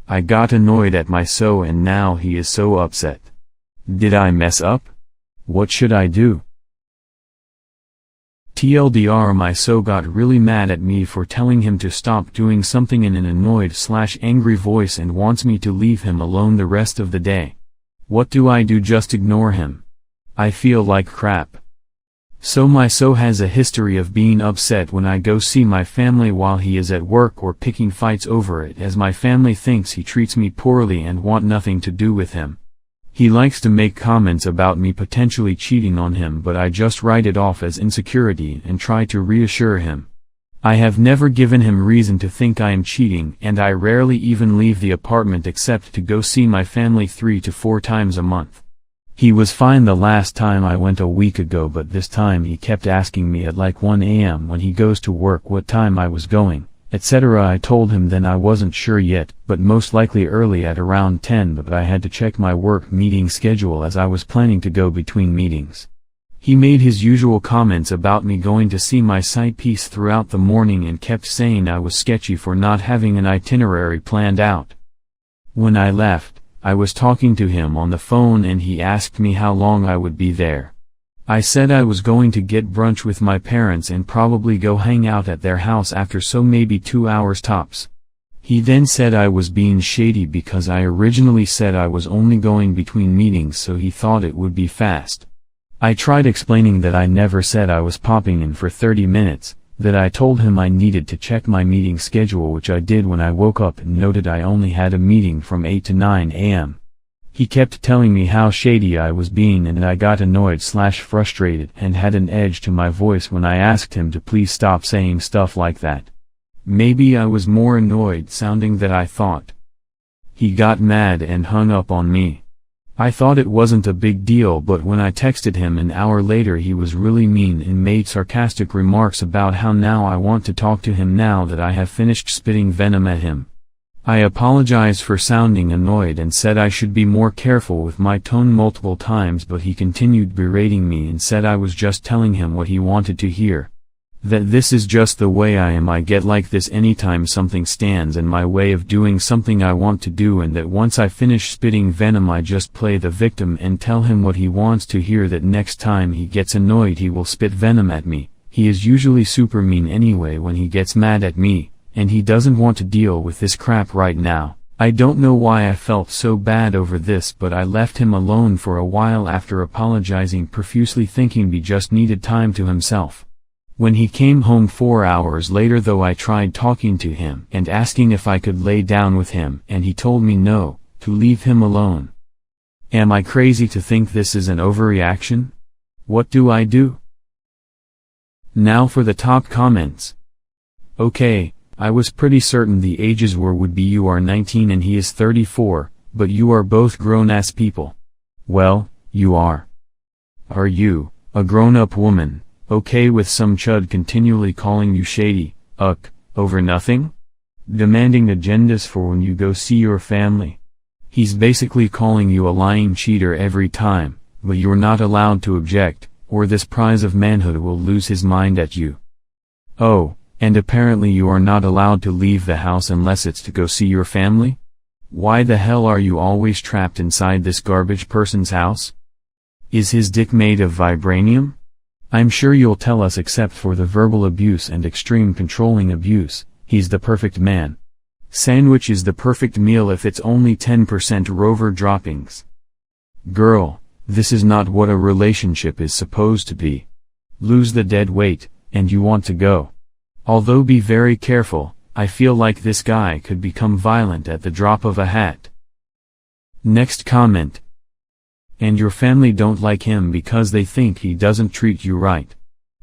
I got annoyed at my so and now he is so upset. Did I mess up? What should I do? TLDR, my so got really mad at me for telling him to stop doing something in an annoyed/angry voice and wants me to leave him alone the rest of the day. What do I do? Just ignore him? I feel like crap. So my so has a history of being upset when I go see my family while he is at work or picking fights over it, as my family thinks he treats me poorly and want nothing to do with him. He likes to make comments about me potentially cheating on him, but I just write it off as insecurity and try to reassure him. I have never given him reason to think I am cheating, and I rarely even leave the apartment except to go see my family 3 to 4 times a month. He was fine the last time I went a week ago, but this time he kept asking me at like 1 a.m. when he goes to work what time I was going, etc. I told him then I wasn't sure yet, but most likely early at around 10, but I had to check my work meeting schedule as I was planning to go between meetings. He made his usual comments about me going to see my side piece throughout the morning and kept saying I was sketchy for not having an itinerary planned out. When I left, I was talking to him on the phone and he asked me how long I would be there. I said I was going to get brunch with my parents and probably go hang out at their house after, so maybe 2 hours tops. He then said I was being shady because I originally said I was only going between meetings, so he thought it would be fast. I tried explaining that I never said I was popping in for 30 minutes, that I told him I needed to check my meeting schedule, which I did when I woke up, and noted I only had a meeting from 8 to 9 a.m. He kept telling me how shady I was being, and I got annoyed/frustrated and had an edge to my voice when I asked him to please stop saying stuff like that. Maybe I was more annoyed sounding than I thought. He got mad and hung up on me. I thought it wasn't a big deal, but when I texted him an hour later he was really mean and made sarcastic remarks about how now I want to talk to him now that I have finished spitting venom at him. I apologized for sounding annoyed and said I should be more careful with my tone multiple times, but he continued berating me and said I was just telling him what he wanted to hear. That this is just the way I am, I get like this anytime something stands in my way of doing something I want to do, and that once I finish spitting venom I just play the victim and tell him what he wants to hear, that next time he gets annoyed he will spit venom at me. He is usually super mean anyway when he gets mad at me, and he doesn't want to deal with this crap right now. I don't know why I felt so bad over this, but I left him alone for a while after apologizing profusely, thinking he just needed time to himself. When he came home 4 hours later though, I tried talking to him and asking if I could lay down with him, and he told me no, to leave him alone. Am I crazy to think this is an overreaction? What do I do? Now for the top comments. Okay, I was pretty certain the ages would be you are 19 and he is 34, but you are both grown-ass people. Well, you are. Are you, a grown-up woman, okay with some chud continually calling you shady, over nothing? Demanding agendas for when you go see your family. He's basically calling you a lying cheater every time, but you're not allowed to object, or this prize of manhood will lose his mind at you. Oh, and apparently you are not allowed to leave the house unless it's to go see your family? Why the hell are you always trapped inside this garbage person's house? Is his dick made of vibranium? I'm sure you'll tell us, except for the verbal abuse and extreme controlling abuse, he's the perfect man. Sandwich is the perfect meal if it's only 10% Rover droppings. Girl, this is not what a relationship is supposed to be. Lose the dead weight, and you want to go. Although be very careful, I feel like this guy could become violent at the drop of a hat. Next comment. And your family don't like him because they think he doesn't treat you right.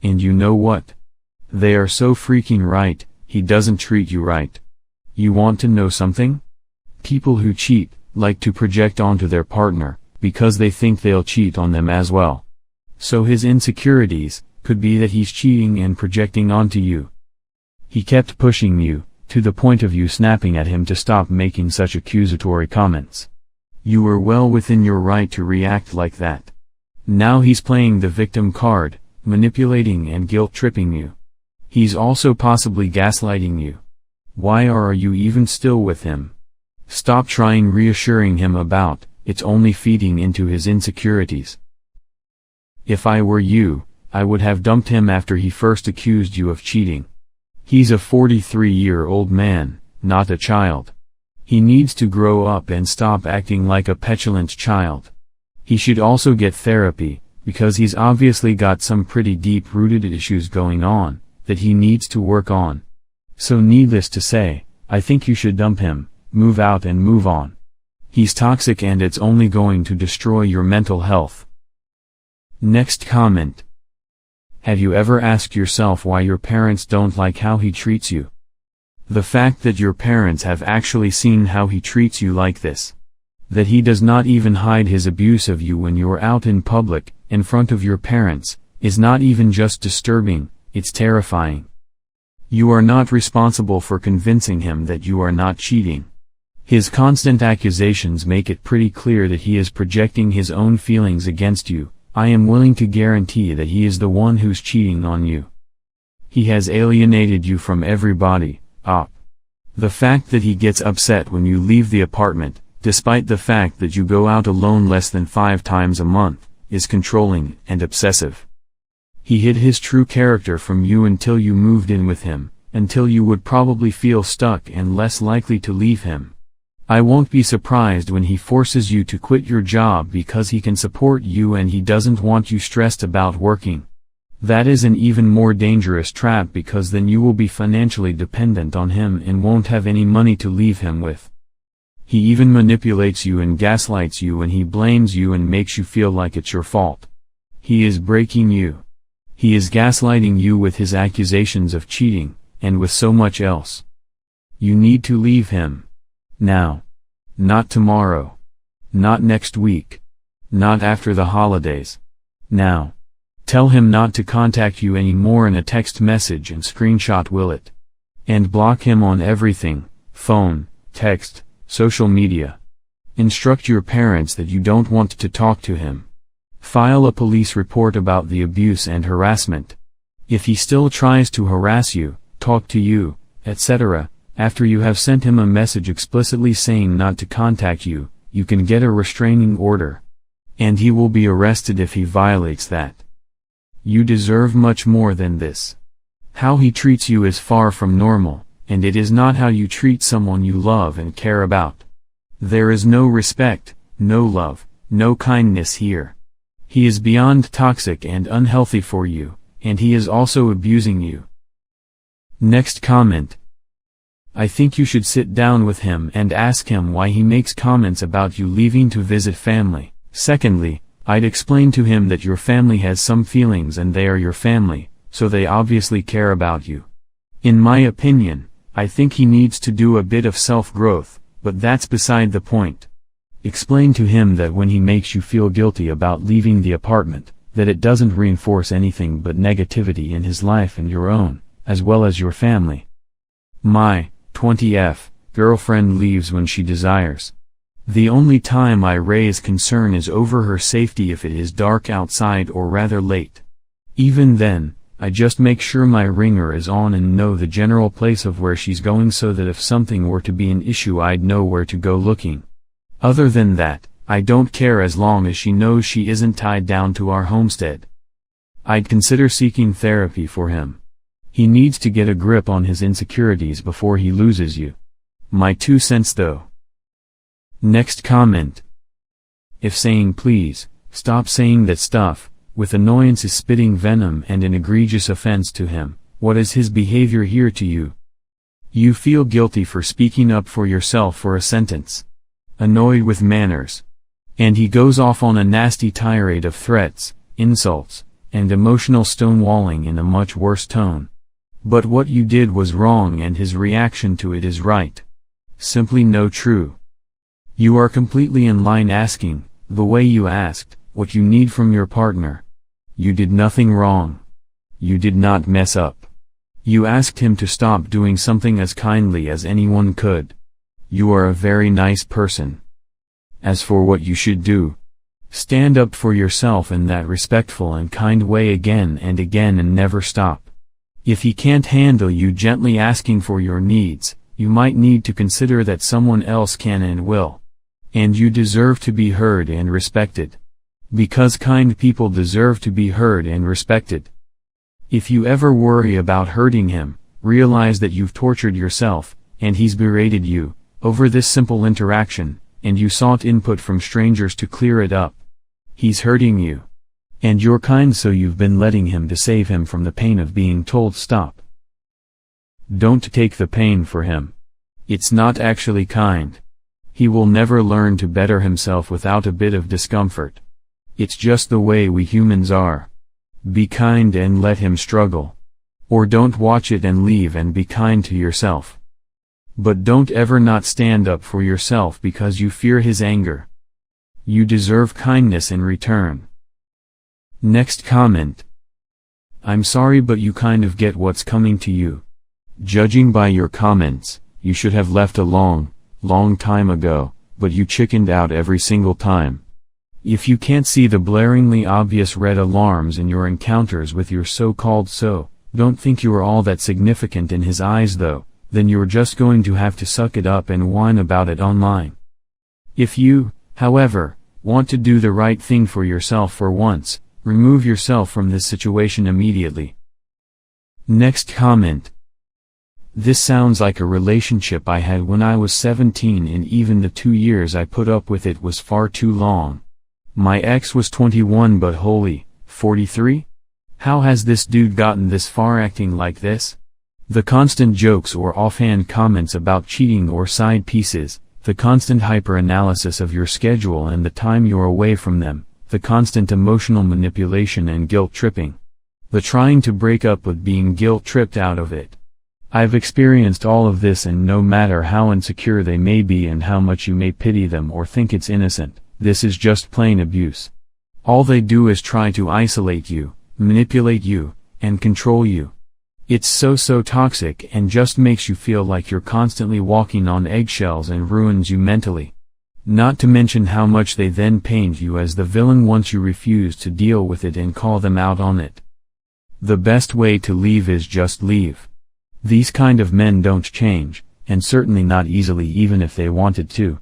And you know what? They are so freaking right, he doesn't treat you right. You want to know something? People who cheat like to project onto their partner, because they think they'll cheat on them as well. So his insecurities could be that he's cheating and projecting onto you. He kept pushing you, to the point of you snapping at him to stop making such accusatory comments. You were well within your right to react like that. Now he's playing the victim card, manipulating and guilt-tripping you. He's also possibly gaslighting you. Why are you even still with him? Stop trying reassuring him about, it's only feeding into his insecurities. If I were you, I would have dumped him after he first accused you of cheating. He's a 43-year-old man, not a child. He needs to grow up and stop acting like a petulant child. He should also get therapy, because he's obviously got some pretty deep-rooted issues going on, that he needs to work on. So needless to say, I think you should dump him, move out and move on. He's toxic and it's only going to destroy your mental health. Next comment. Have you ever asked yourself why your parents don't like how he treats you? The fact that your parents have actually seen how he treats you like this. That he does not even hide his abuse of you when you're out in public, in front of your parents, is not even just disturbing, it's terrifying. You are not responsible for convincing him that you are not cheating. His constant accusations make it pretty clear that he is projecting his own feelings against you. I am willing to guarantee that he is the one who's cheating on you. He has alienated you from everybody. The fact that he gets upset when you leave the apartment, despite the fact that you go out alone less than 5 times a month, is controlling and obsessive. He hid his true character from you until you moved in with him, until you would probably feel stuck and less likely to leave him. I won't be surprised when he forces you to quit your job because he can support you and he doesn't want you stressed about working. That is an even more dangerous trap because then you will be financially dependent on him and won't have any money to leave him with. He even manipulates you and gaslights you and he blames you and makes you feel like it's your fault. He is breaking you. He is gaslighting you with his accusations of cheating, and with so much else. You need to leave him. Now. Not tomorrow. Not next week. Not after the holidays. Now. Tell him not to contact you anymore in a text message and screenshot will it. And block him on everything, phone, text, social media. Instruct your parents that you don't want to talk to him. File a police report about the abuse and harassment. If he still tries to harass you, talk to you, etc., after you have sent him a message explicitly saying not to contact you, you can get a restraining order. And he will be arrested if he violates that. You deserve much more than this. How he treats you is far from normal, and it is not how you treat someone you love and care about. There is no respect, no love, no kindness here. He is beyond toxic and unhealthy for you, and he is also abusing you. Next comment. I think you should sit down with him and ask him why he makes comments about you leaving to visit family. Secondly, I'd explain to him that your family has some feelings and they are your family, so they obviously care about you. In my opinion, I think he needs to do a bit of self-growth, but that's beside the point. Explain to him that when he makes you feel guilty about leaving the apartment, that it doesn't reinforce anything but negativity in his life and your own, as well as your family. My 20F girlfriend leaves when she desires. The only time I raise concern is over her safety if it is dark outside or rather late. Even then, I just make sure my ringer is on and know the general place of where she's going so that if something were to be an issue I'd know where to go looking. Other than that, I don't care as long as she knows she isn't tied down to our homestead. I'd consider seeking therapy for him. He needs to get a grip on his insecurities before he loses you. My 2 cents though. Next comment. If saying please, stop saying that stuff, with annoyance is spitting venom and an egregious offense to him, what is his behavior here to you? You feel guilty for speaking up for yourself for a sentence. Annoyed with manners. And he goes off on a nasty tirade of threats, insults, and emotional stonewalling in a much worse tone. But what you did was wrong and his reaction to it is right. Simply no true. You are completely in line asking, the way you asked, what you need from your partner. You did nothing wrong. You did not mess up. You asked him to stop doing something as kindly as anyone could. You are a very nice person. As for what you should do, stand up for yourself in that respectful and kind way again and never stop. If he can't handle you gently asking for your needs, you might need to consider that someone else can and will. And you deserve to be heard and respected. Because kind people deserve to be heard and respected. If you ever worry about hurting him, realize that you've tortured yourself, and he's berated you, over this simple interaction, and you sought input from strangers to clear it up. He's hurting you. And you're kind, so you've been letting him to save him from the pain of being told stop. Don't take the pain for him. It's not actually kind. He will never learn to better himself without a bit of discomfort. It's just the way we humans are. Be kind and let him struggle. Or don't watch it and leave and be kind to yourself. But don't ever not stand up for yourself because you fear his anger. You deserve kindness in return. Next comment. I'm sorry, but you kind of get what's coming to you. Judging by your comments, you should have left a long time ago, but you chickened out every single time. If you can't see the blaringly obvious red alarms in your encounters with your so-called don't think you are all that significant in his eyes though, then you're just going to have to suck it up and whine about it online. If you, however, want to do the right thing for yourself for once, remove yourself from this situation immediately. Next comment. This sounds like a relationship I had when I was 17, and even the 2 years I put up with it was far too long. My ex was 21 but holy, 43? How has this dude gotten this far acting like this? The constant jokes or offhand comments about cheating or side pieces, the constant hyper-analysis of your schedule and the time you're away from them, the constant emotional manipulation and guilt-tripping. The trying to break up with being guilt-tripped out of it. I've experienced all of this, and no matter how insecure they may be and how much you may pity them or think it's innocent, this is just plain abuse. All they do is try to isolate you, manipulate you, and control you. It's so toxic and just makes you feel like you're constantly walking on eggshells and ruins you mentally. Not to mention how much they then paint you as the villain once you refuse to deal with it and call them out on it. The best way to leave is just leave. These kind of men don't change, and certainly not easily even if they wanted to.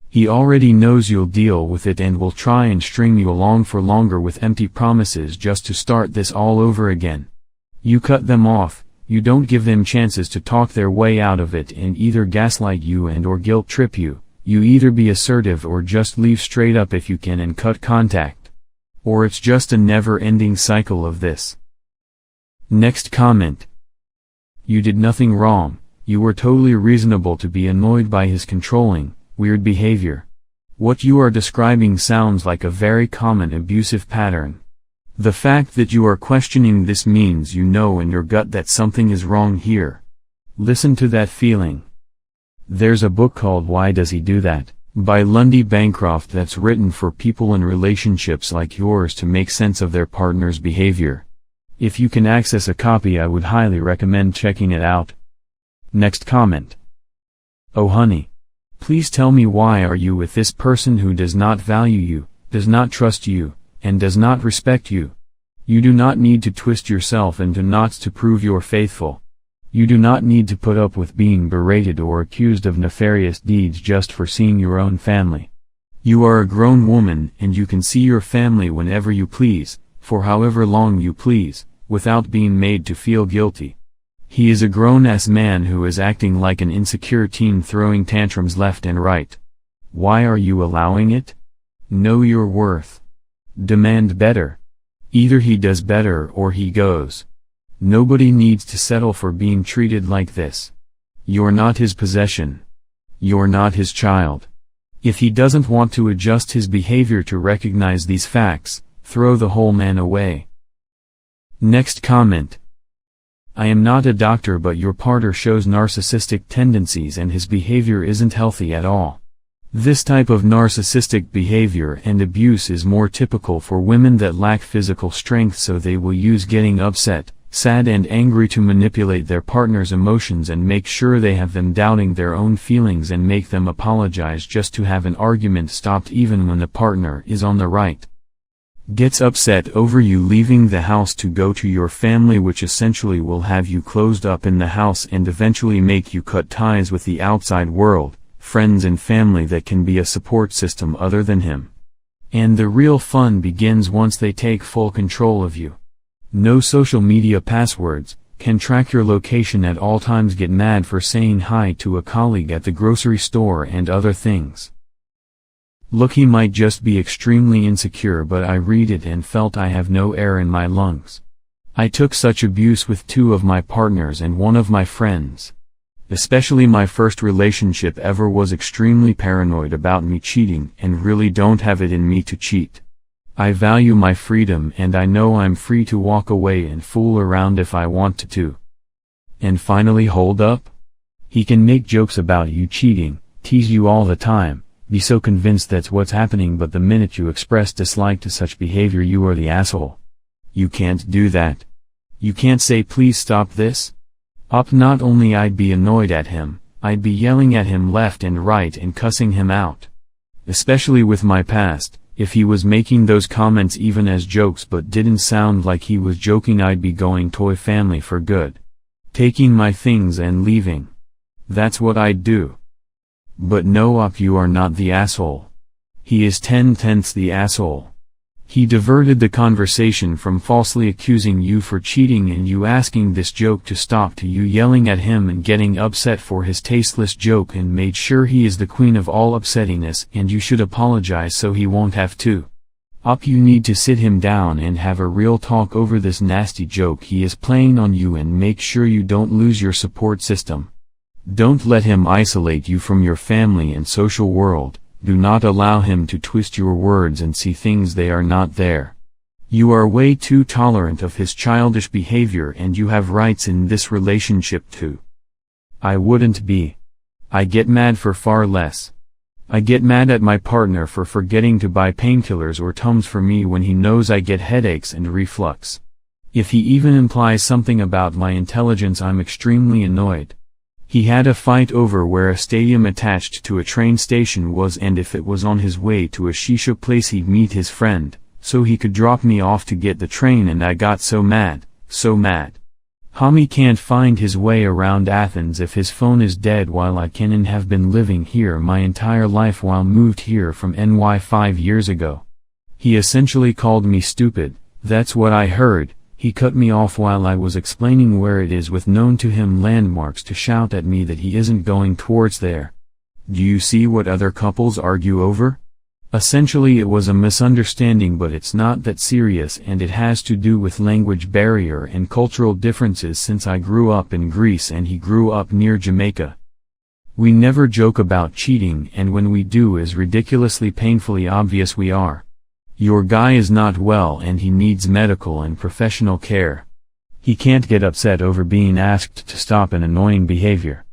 He already knows you'll deal with it and will try and string you along for longer with empty promises just to start this all over again. You cut them off, you don't give them chances to talk their way out of it and either gaslight you and or guilt trip you. You either be assertive or just leave straight up if you can and cut contact. Or it's just a never-ending cycle of this. Next comment. You did nothing wrong, you were totally reasonable to be annoyed by his controlling, weird behavior. What you are describing sounds like a very common abusive pattern. The fact that you are questioning this means you know in your gut that something is wrong here. Listen to that feeling. There's a book called Why Does He Do That? By Lundy Bancroft that's written for people in relationships like yours to make sense of their partner's behavior. If you can access a copy, I would highly recommend checking it out. Next comment. Oh honey. Please tell me, why are you with this person who does not value you, does not trust you, and does not respect you? You do not need to twist yourself into knots to prove you're faithful. You do not need to put up with being berated or accused of nefarious deeds just for seeing your own family. You are a grown woman and you can see your family whenever you please, for however long you please, without being made to feel guilty. He is a grown-ass man who is acting like an insecure teen throwing tantrums left and right. Why are you allowing it? Know your worth. Demand better. Either he does better or he goes. Nobody needs to settle for being treated like this. You're not his possession. You're not his child. If he doesn't want to adjust his behavior to recognize these facts, throw the whole man away. Next comment. I am not a doctor, but your partner shows narcissistic tendencies and his behavior isn't healthy at all. This type of narcissistic behavior and abuse is more typical for women that lack physical strength, so they will use getting upset, sad and angry to manipulate their partner's emotions and make sure they have them doubting their own feelings and make them apologize just to have an argument stopped even when the partner is on the right. Gets upset over you leaving the house to go to your family, which essentially will have you closed up in the house and eventually make you cut ties with the outside world, friends and family that can be a support system other than him. And the real fun begins once they take full control of you. No social media passwords, can track your location at all times, get mad for saying hi to a colleague at the grocery store and other things. Look, he might just be extremely insecure, but I read it and felt I have no air in my lungs. I took such abuse with 2 of my partners and 1 of my friends. Especially my first relationship ever was extremely paranoid about me cheating and really don't have it in me to cheat. I value my freedom and I know I'm free to walk away and fool around if I want to. And finally, hold up? He can make jokes about you cheating, tease you all the time, be so convinced that's what's happening, but the minute you express dislike to such behavior, you are the asshole. You can't do that. You can't say please stop this. Not only I'd be annoyed at him, I'd be yelling at him left and right and cussing him out. Especially with my past, if he was making those comments even as jokes but didn't sound like he was joking, I'd be going toy family for good. Taking my things and leaving. That's what I'd do. But no, you are not the asshole. He is 10/10 the asshole. He diverted the conversation from falsely accusing you for cheating and you asking this joke to stop to you yelling at him and getting upset for his tasteless joke, and made sure he is the queen of all upsettiness and you should apologize so he won't have to. You need to sit him down and have a real talk over this nasty joke he is playing on you and make sure you don't lose your support system. Don't let him isolate you from your family and social world. Do not allow him to twist your words and see things they are not there. You are way too tolerant of his childish behavior and you have rights in this relationship too. I wouldn't be. I get mad for far less. I get mad at my partner for forgetting to buy painkillers or Tums for me when he knows I get headaches and reflux. If he even implies something about my intelligence, I'm extremely annoyed. He had a fight over where a stadium attached to a train station was, and if it was on his way to a shisha place he'd meet his friend, so he could drop me off to get the train, and I got so mad, so mad. Hami can't find his way around Athens if his phone is dead, while I can and have been living here my entire life while moved here from NY 5 years ago. He essentially called me stupid, that's what I heard. He cut me off while I was explaining where it is with known to him landmarks to shout at me that he isn't going towards there. Do you see what other couples argue over? Essentially it was a misunderstanding, but it's not that serious, and it has to do with language barrier and cultural differences since I grew up in Greece and he grew up near Jamaica. We never joke about cheating, and when we do is ridiculously painfully obvious we are. Your guy is not well and he needs medical and professional care. He can't get upset over being asked to stop an annoying behavior.